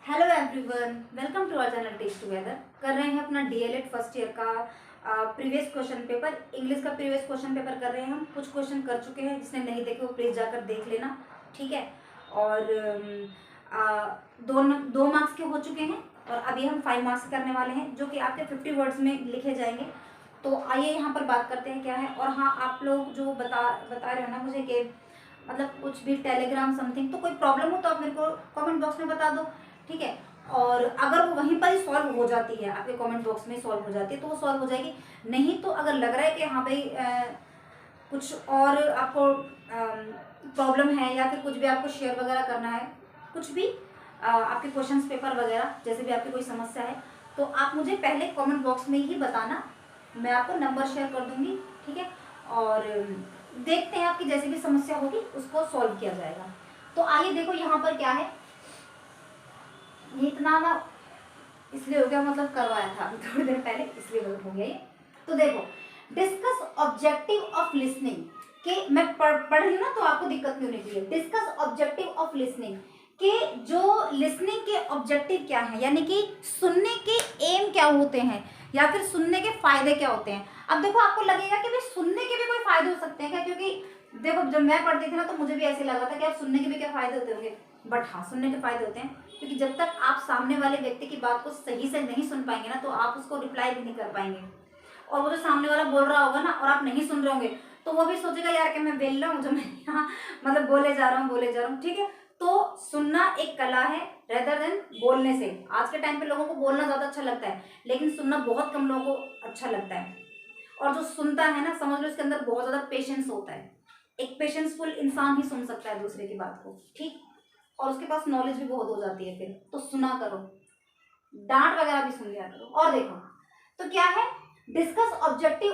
Hello everyone, welcome to our channel takes together. कर रहे हैं अपना डीएलएड फर्स्ट ईयर का प्रीवियस क्वेश्चन पेपर, इंग्लिश का प्रीवियस क्वेश्चन पेपर कर रहे हैं हम। कुछ क्वेश्चन कर चुके हैं, जिसने नहीं देखे वो प्लीज़ जाकर देख लेना, ठीक है। और दो मार्क्स के हो चुके हैं और अभी हम 5 मार्क्स करने वाले हैं, जो कि आपके 50 वर्ड्स में लिखे जाएंगे। तो आइए यहाँ पर बात करते हैं क्या है। और हाँ, आप लोग जो बता रहे हो ना मुझे कि मतलब कुछ भी टेलीग्राम समथिंग, तो कोई प्रॉब्लम हो तो आप मेरे को कमेंट बॉक्स में बता दो, ठीक है। और अगर वो वहीं पर ही सॉल्व हो जाती है, आपके कमेंट बॉक्स में सॉल्व हो जाती है, तो वो सॉल्व हो जाएगी। नहीं तो अगर लग रहा है कि हाँ भाई कुछ और आपको प्रॉब्लम है या फिर कुछ भी आपको शेयर वगैरह करना है, कुछ भी आपके क्वेश्चंस पेपर वगैरह जैसे भी आपकी कोई समस्या है, तो आप मुझे पहले कमेंट बॉक्स में ही बताना। मैं आपको नंबर शेयर कर दूंगी, ठीक है। और देखते हैं आपकी जैसी भी समस्या होगी उसको सॉल्व किया जाएगा। तो आइए देखो यहाँ पर क्या है। ये इतना ना इसलिए हो गया, मतलब करवाया था अभी थोड़ी देर पहले, इसलिए गलत हो गया ये। तो देखो, डिस्कस ऑब्जेक्टिव ऑफ लिसनिंग के मैं पढ़ रही हूँ ना, तो आपको दिक्कत नहीं होनी चाहिए। डिस्कस ऑब्जेक्टिव ऑफ लिसनिंग के जो लिसनिंग के ऑब्जेक्टिव क्या है, यानी कि सुनने के एम क्या होते हैं या फिर सुनने के फायदे क्या होते हैं। अब देखो, आपको लगेगा कि भाई सुनने के भी कोई फायदे हो सकते हैं क्या, क्योंकि देखो जब मैं पढ़ती थी ना तो मुझे भी ऐसे लगा था कि आप सुनने के भी क्या फायदे होते होंगे। बट हाँ, सुनने के फायदे होते हैं, क्योंकि जब तक आप सामने वाले व्यक्ति की बात को सही से नहीं सुन पाएंगे ना, तो आप उसको रिप्लाई भी नहीं कर पाएंगे। और वो जो सामने वाला बोल रहा होगा ना और आप नहीं सुन रहे होंगे, तो वो भी सोचेगा यार कि मैं बेल रहा हूँ, जो मैं यहाँ मतलब बोले जा रहा हूँ, ठीक है। तो सुनना एक कला है रेदर देन बोलने से। आज के टाइम पे लोगों को बोलना ज्यादा अच्छा लगता है, लेकिन सुनना बहुत कम लोगों को अच्छा लगता है। और जो सुनता है ना, समझ लो इसके अंदर बहुत ज्यादा पेशेंस होता है। एक पेशेंसफुल इंसान ही सुन सकता है दूसरे की बात को, ठीक। और उसके पास नॉलेज भी बहुत हो जाती है फिर। तो सुना करो, डांट वगैरह भी सुन लिया करो। और देखो, तो क्या है, डिस्कस ऑब्जेक्टिव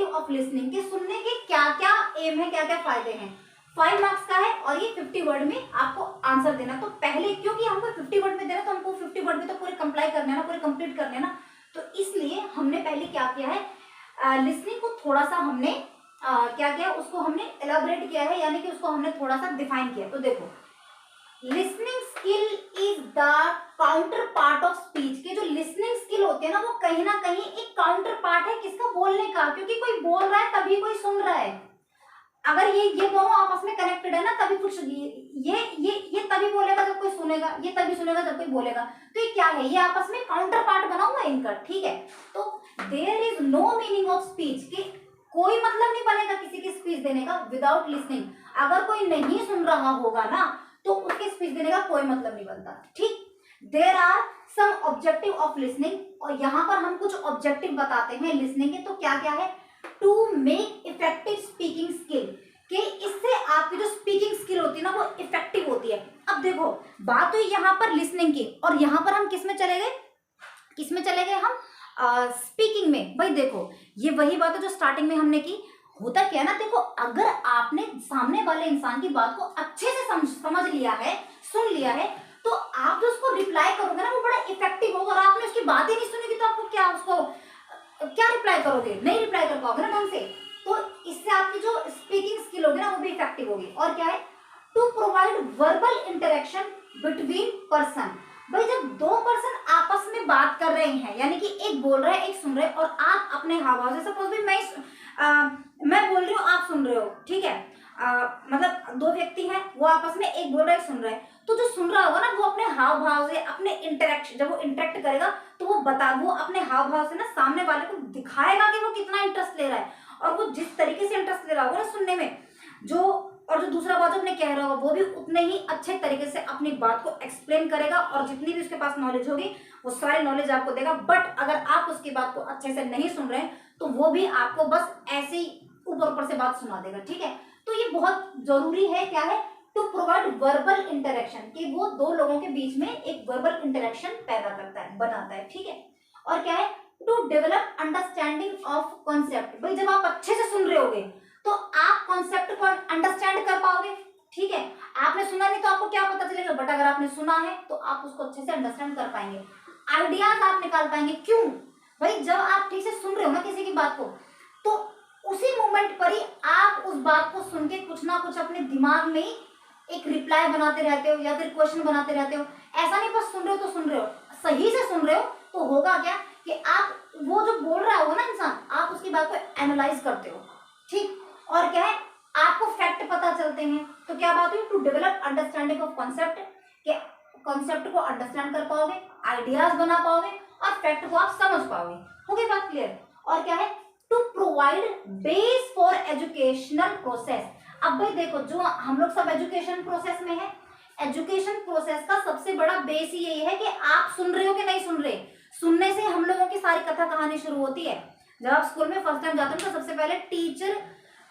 ऑफ लिसनिंग के सुनने के क्या क्या एम है, क्या क्या फायदे हैं। 5 मार्क्स का है और ये 50 वर्ड में आपको आंसर देना। तो पहले क्योंकि हमको 50 वर्ड में देना, तो हमको 50 वर्ड में तो पूरे कंप्लाई करने हैं ना, पूरे कंप्लीट करने हैं ना। तो इसलिए हमने पहले क्या किया है, लिसनिंग को थोड़ा सा हमने क्या किया, उसको हमने एलाबोरेट किया है, यानी कि उसको हमने थोड़ा सा डिफाइन किया। तो देखो, listening skill is the counter part of speech के जो लिसनिंग स्किल होते हैं ना, वो कहीं ना कहीं एक काउंटर पार्ट है किसका, बोलने का। क्योंकि कोई बोल रहा है तभी कोई सुन रहा है। अगर ये दोनों आपस में कनेक्टेड है ना, तभी कुछ ये तभी बोलेगा जब कोई सुनेगा, ये तभी सुनेगा जब कोई बोलेगा। तो ये क्या है, ये आपस में काउंटर पार्ट बना हुआ है इनका, ठीक है। तो there is no meaning of speech के कोई मतलब नहीं बनेगा किसी की स्पीच देने का विदाउट लिसनिंग। अगर कोई नहीं सुन रहा होगा ना, तो उसकी स्पीच देने का कोई मतलब नहीं बनता, ठीक। There are some objective of listening, और यहाँ पर हम कुछ ऑब्जेक्टिव बताते हैं लिसनिंग के। तो क्या क्या है, to make effective speaking skill कि इससे आपकी जो स्पीकिंग स्किल होती है ना, वो इफेक्टिव होती है। अब देखो, बात हुई यहाँ पर लिसनिंग की, और यहाँ पर हम किस में चले गए, हम स्पीकिंग में। भाई देखो, ये वही बात है जो स्टार्टिंग में हमने की। होता क्या है ना, देखो अगर आपने सामने वाले इंसान की बात को अच्छे से समझ लिया है, सुन लिया है, तो आप जो उसको रिप्लाई करोगे ना, वो बड़ा इफेक्टिव होगा। और आपने उसकी बात ही नहीं सुनेगी तो आपको क्या, उसको क्या रिप्लाई करोगे, नहीं रिप्लाई कर पाओगे ना ढंग से। तो इससे आपकी जो स्पीकिंग स्किल होगी ना, वो भी इफेक्टिव होगी। और क्या है, to provide verbal interaction between person. भाई जब दो पर्सन आपस में बात कर रहे हैं, यानी कि एक बोल रहा है एक सुन रहे हैं, और आप अपने हाव भाव से, सपोज भी मैं बोल रही हूँ आप सुन रहे हो, ठीक है। मतलब दो व्यक्ति हैं, वो आपस में एक बोल रहा है एक सुन रहा है, तो जो सुन रहा होगा ना, वो अपने हाव भाव से, अपने इंटरेक्शन, जब वो इंटरेक्ट करेगा तो वो अपने हाव भाव से ना सामने वाले को दिखाएगा कि वो कितना इंटरेस्ट ले रहा है। और वो जिस तरीके से इंटरेस्ट ले रहा होगा ना सुनने में, और जो दूसरा बात अपने कह रहा होगा, वो भी उतने ही अच्छे तरीके से अपनी बात को एक्सप्लेन करेगा, और जितनी भी उसके पास नॉलेज होगी वो सारी नॉलेज आपको देगा। बट अगर आप उसकी बात को अच्छे से नहीं सुन रहे हैं, तो वो भी आपको बस ऐसे ही ऊपर ऊपर से बात सुना देगा, ठीक है। तो ये बहुत जरूरी है, क्या है, टू प्रोवाइड वर्बल इंटरेक्शन, कि वो दो लोगों के बीच में एक वर्बल इंटरेक्शन पैदा करता है, बनाता है, ठीक है। और क्या है, to develop understanding of concept. भाई जब आप अच्छे से सुन रहे होगे, तो आप कॉन्सेप्ट को अंडरस्टैंड कर पाओगे, ठीक है। आपने सुना नहीं तो आपको क्या पता चलेगा, बट अगर आपने सुना है तो आप उसको अच्छे से अंडरस्टैंड कर पाएंगे, आइडियाज आप निकाल पाएंगे। क्यों, भाई जब आप ठीक से सुन रहे हो ना किसी की बात को, तो उसी मोमेंट पर ही आप उस बात को सुन के कुछ ना कुछ अपने दिमाग में ही एक रिप्लाई बनाते रहते हो या फिर क्वेश्चन बनाते रहते हो। ऐसा नहीं बस सुन रहे हो तो सुन रहे हो, सही से सुन रहे हो तो होगा क्या कि आप वो जो बोल रहा होगा ना इंसान, आप उसकी बात को एनालाइज करते हो, ठीक। और क्या है, आपको फैक्ट पता चलते हैं। तो क्या बात हुई, to develop understanding of concept, के कॉन्सेप्ट को अंडरस्टैंड कर पाओगे, आइडियाज बना पाओगे और फैक्ट को आप समझ पाओगे। हो गई बात क्लियर। और क्या है, to provide base for educational process. अब भाई देखो, जो हम लोग सब एजुकेशन प्रोसेस में है, एजुकेशन प्रोसेस का सबसे बड़ा बेस ही यही है कि आप सुन रहे हो कि नहीं सुन रहे। सुनने से हम लोगों की सारी कथा कहानी शुरू होती है। जब आप स्कूल में फर्स्ट टाइम जाते हो तो सबसे पहले टीचर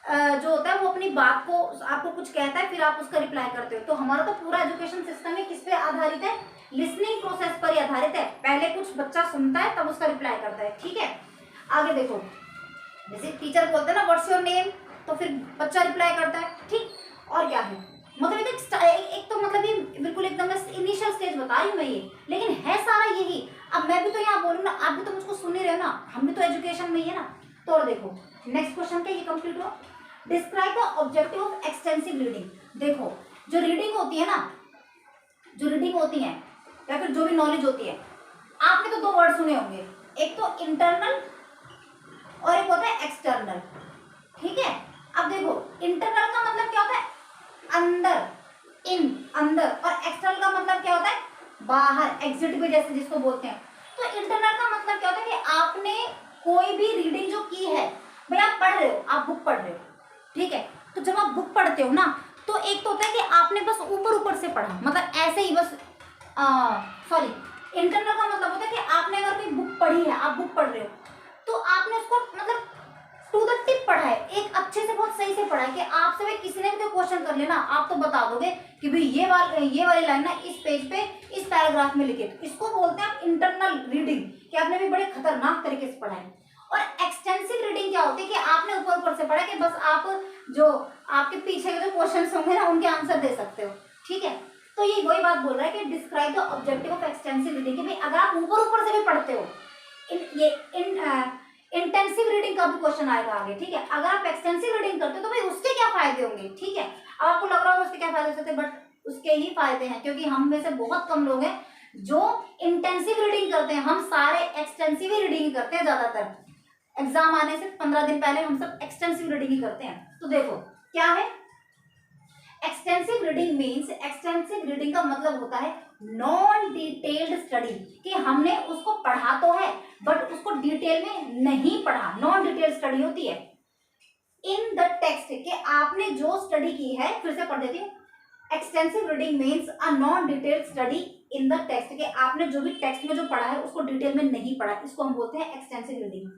जो होता है वो अपनी बात को आपको कुछ कहता है, फिर आप उसका रिप्लाई करते हो। तो हमारा तो पूरा एजुकेशन सिस्टम है किस पे आधारित है, लिसनिंग प्रोसेस पर ही आधारित है। पहले कुछ बच्चा सुनता है तब उसका रिप्लाई करता है, ठीक है। आगे देखो, जैसे टीचर बोलते हैं ना व्हाट्स योर नेम, तो फिर बच्चा रिप्लाई करता है, ठीक। और क्या है, मतलब एक तो मतलब ये बिल्कुल एकदम इनिशियल स्टेज बता रही हूँ मैं ये, लेकिन है सारा यही। अब मैं भी तो यहाँ बोलूँ ना, आप भी तो मुझको सुन ही रहे हो ना, हम भी तो एजुकेशन में ही है ना। तो और देखो नेक्स्ट क्वेश्चन क्या, ये कंप्लीट हुआ। Describe the objective of extensive reading. देखो जो रीडिंग होती है ना, जो रीडिंग होती है या फिर जो भी नॉलेज होती है, आपने तो दो वर्ड सुने होंगे, एक तो इंटरनल और एक होता है एक्सटर्नल, ठीक है। अब देखो इंटरनल का मतलब क्या होता है, अंदर, इन, अंदर, और एक्सटर्नल का मतलब क्या होता है, बाहर, एग्जिट भी जैसे जिसको बोलते हैं। तो इंटरनल का मतलब क्या होता है कि आपने कोई भी रीडिंग जो की है, भाई आप पढ़ रहे हो, आप बुक पढ़ रहे हो, ठीक है। तो जब आप बुक पढ़ते हो ना, तो एक तो होता है कि आपने बस ऊपर ऊपर से पढ़ा, मतलब ऐसे ही बस, सॉरी, इंटरनल का मतलब होता है कि आपने अगर कोई बुक पढ़ी है, आप बुक पढ़ रहे हो, तो आपने उसको मतलब टू द टिप पढ़ा है, एक अच्छे से बहुत सही से पढ़ा है कि आपसे भाई किसी ने भी क्वेश्चन कर लेना, आप तो बता दोगे कि भाई ये वाली लाइन ना इस पेज पे इस पैराग्राफ में लिखे। तो इसको बोलते हैं आप इंटरनल रीडिंग, कि आपने भी बड़े खतरनाक तरीके से पढ़ा है। और एक्सटेंसिव रीडिंग क्या होती है कि आपने ऊपर ऊपर से पढ़ा कि बस आप जो आपके पीछे के जो क्वेश्चन होंगे ना उनके आंसर दे सकते हो, ठीक है। तो ये वही बात बोल रहा है कि describe the objective of extensive reading, कि भाई अगर आप ऊपर ऊपर से भी पढ़ते हो, इंटेंसिव रीडिंग का भी क्वेश्चन आएगा आगे, ठीक है। अगर आप एक्सटेंसिव रीडिंग करते हो तो भाई उसके क्या फायदे होंगे, ठीक है। अब आपको लग रहा होगा उसके क्या फायदे हो सकते हैं, बट उसके ही फायदे हैं, क्योंकि हम में से बहुत कम लोग हैं जो इंटेंसिव रीडिंग करते हैं। हम सारे एक्सटेंसिव रीडिंग ही करते हैं ज्यादातर। एग्जाम आने से 15 दिन पहले हम सब एक्सटेंसिव रीडिंग ही करते हैं। तो देखो क्या है extensive reading means, extensive reading का मतलब होता है नॉन डिटेल्ड स्टडी, कि हमने उसको पढ़ा तो है बट उसको डिटेल में नहीं पढ़ा, नॉन डिटेल्ड स्टडी होती है। इन द टेक्स्ट, कि आपने जो स्टडी की है, फिर से पढ़ देती हूँ। Extensive reading means a non detailed study in the text, कि आपने जो भी टेक्स्ट में जो पढ़ा है उसको डिटेल में नहीं पढ़ा, इसको हम बोलते हैं extensive reading.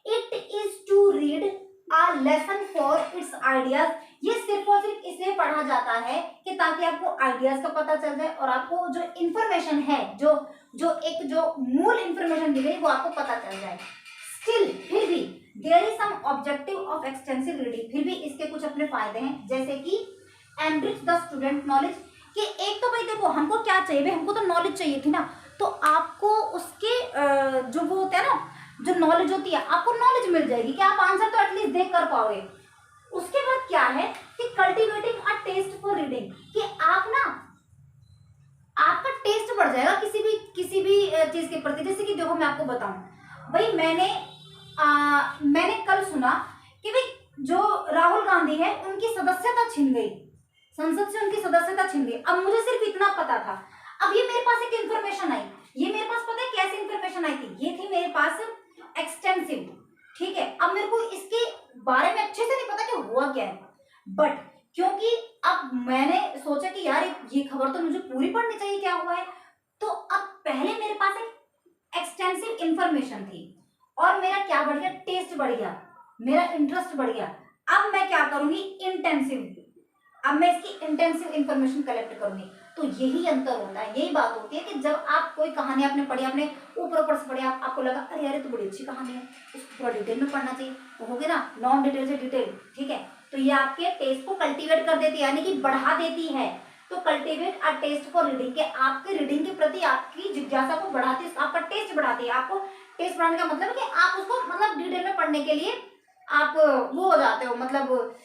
It is to read a lesson for its ideas, ये सिर्फ और सिर्फ इसलिए पढ़ा जाता है कि ताकि आपको आइडियाज का पता चल जाए और आपको जो इंफॉर्मेशन है, जो मूल इंफॉर्मेशन दी गई वो आपको पता चल जाए। स्टिल, फिर भी there is some objective of extensive reading, फिर भी इसके कुछ अपने फायदे हैं, जैसे कि एनरिच द स्टूडेंट नॉलेज, कि एक तो भाई देखो हमको क्या चाहिए, भाई हमको तो नॉलेज चाहिए थी ना, तो आपको उसके जो वो होते हैं ना, जो नॉलेज होती है, आपको नॉलेज मिल जाएगी कि आप आंसर तो एटलीस्ट देख कर पाओगे। उसके बाद क्या है कि cultivating a taste for reading, कि आप ना आपका टेस्ट बढ़ जाएगा किसी भी चीज के प्रति। जैसे कि देखो मैं आपको बताऊं, भाई मैंने कल सुना कि भाई जो राहुल गांधी है उनकी सदस्यता छिन गई, संसद से उनकी सदस्यता छिन गई। अब मुझे सिर्फ इतना पता था, अब ये मेरे पास एक इंफॉर्मेशन आई, ये मेरे पास पता है कैसे इंफॉर्मेशन आई थी, ये थी मेरे पास एक्सटेंसिव, ठीक है। अब मेरे को इसके बारे में अच्छे से नहीं पता कि हुआ क्या है, बट क्योंकि अब मैंने सोचा कि यार ये खबर तो मुझे पूरी पढ़नी चाहिए क्या हुआ है, तो अब पहले मेरे पास एक एक्सटेंसिव इंफॉर्मेशन थी और मेरा क्या बढ़ गया, टेस्ट बढ़ गया, मेरा इंटरेस्ट बढ़ गया। अब मैं क्या करूंगी, इंटेंसिव, अब मैं इसकी इंटेंसिव इंफॉर्मेशन कलेक्ट करूंगी। तो यही अंतर होता है, यही बात होती है कि जब आप कोई कहानी आपने पढ़ी, आपने ऊपर ऊपर से पढ़ी, आपको लगा अरे यार तो बड़ी अच्छी कहानी है, उसको पूरा डिटेल में पढ़ना चाहिए, तो हो गया ना नॉन डिटेल से डिटेल, ठीक है। तो ये आपके टेस्ट को कल्टीवेट कर देती है, यानी कि बढ़ा देती है। तो cultivate a taste for reading, के आपके रीडिंग के प्रति आपकी जिज्ञासा को बढ़ाती है, आपका टेस्ट बढ़ाती है। आपको टेस्ट बढ़ाने का मतलब है कि आप उसको मतलब डिटेल में पढ़ने के लिए आप वो हो जाते हो, मतलब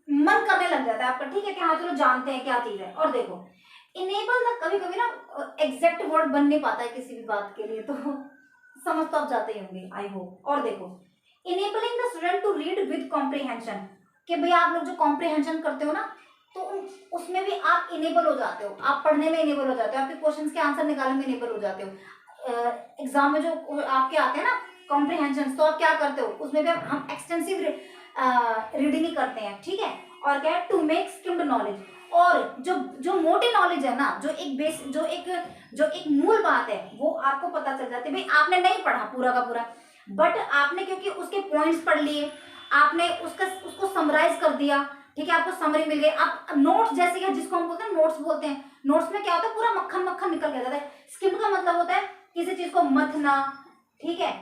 मन करने लग जाता है आपका, ठीक ठीक है कि हाँ चलो जानते हैं क्या चीज है। और देखो इनेबल ना कभी कभी ना एग्जैक्ट वर्ड बन नहीं पाता है किसी भी बात के लिए, तो समझ तो आप जाते ही होंगे आई होप। और देखो enabling the student to read with comprehension, कि भाई आप लोग जो कॉम्प्रिहेंशन करते हो ना तो उसमें भी आप इनेबल हो जाते हो, आप पढ़ने में इनेबल हो जाते हो, आपके क्वेश्चंस के आंसर निकालने में इनेबल हो जाते हो। एग्जाम में जो आपके आते हैं ना कॉम्प्रिहेंशन, तो आप क्या करते हो उसमें भी हम एक्सटेंसिव रीडिंग ही करते हैं, ठीक है। और क्या है, टू मेक स्किम्ड नॉलेज, और जो मोटी नॉलेज है ना, जो एक मूल बात है वो आपको पता चल जाती है। भाई आपने नहीं पढ़ा पूरा का पूरा, बट आपने क्योंकि उसके पॉइंट्स पढ़ लिए, आपने उसको समराइज कर दिया, ठीक है, आपको समरी मिल गई। आप नोट्स जैसे कि जिसको हम बोलते हैं नोट्स बोलते हैं, नोट्स में क्या होता है पूरा मक्खन मक्खन निकल के जाता है। स्किम्ड का मतलब होता है किसी चीज को मथना, ठीक है,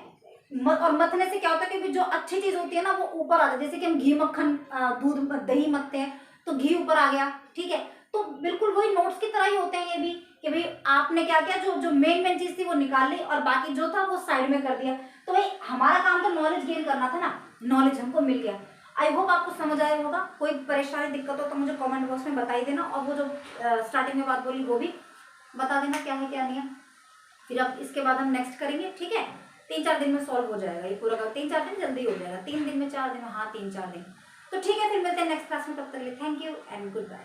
और मथने से क्या होता है कि जो अच्छी चीज होती है ना वो ऊपर आ जाती है। जैसे कि हम घी मक्खन दूध दही मथते हैं तो घी ऊपर आ गया, ठीक है। तो बिल्कुल वही नोट्स की तरह ही होते हैं ये भी, कि भाई आपने क्या किया, जो मेन चीज थी वो निकाल ली और बाकी जो था वो साइड में कर दिया। तो भाई हमारा काम तो नॉलेज गेन करना था ना, नॉलेज हमको मिल गया। आई होप आपको समझ आया होगा। कोई परेशानी दिक्कत हो तो मुझे कमेंट बॉक्स में बता ही देना, और वो जो स्टार्टिंग में बात बोली वो भी बता देना क्या है क्या नहीं है। फिर अब इसके बाद हम नेक्स्ट करेंगे, ठीक है। 3-4 दिन में सॉल्व हो जाएगा ये पूरा का, 3-4 दिन जल्दी हो जाएगा, 3 दिन में 4 दिन में, हाँ 3-4 दिन। तो ठीक है, फिर मिलते हैं नेक्स्ट क्लास में, तब तक के लिए thank you and good bye.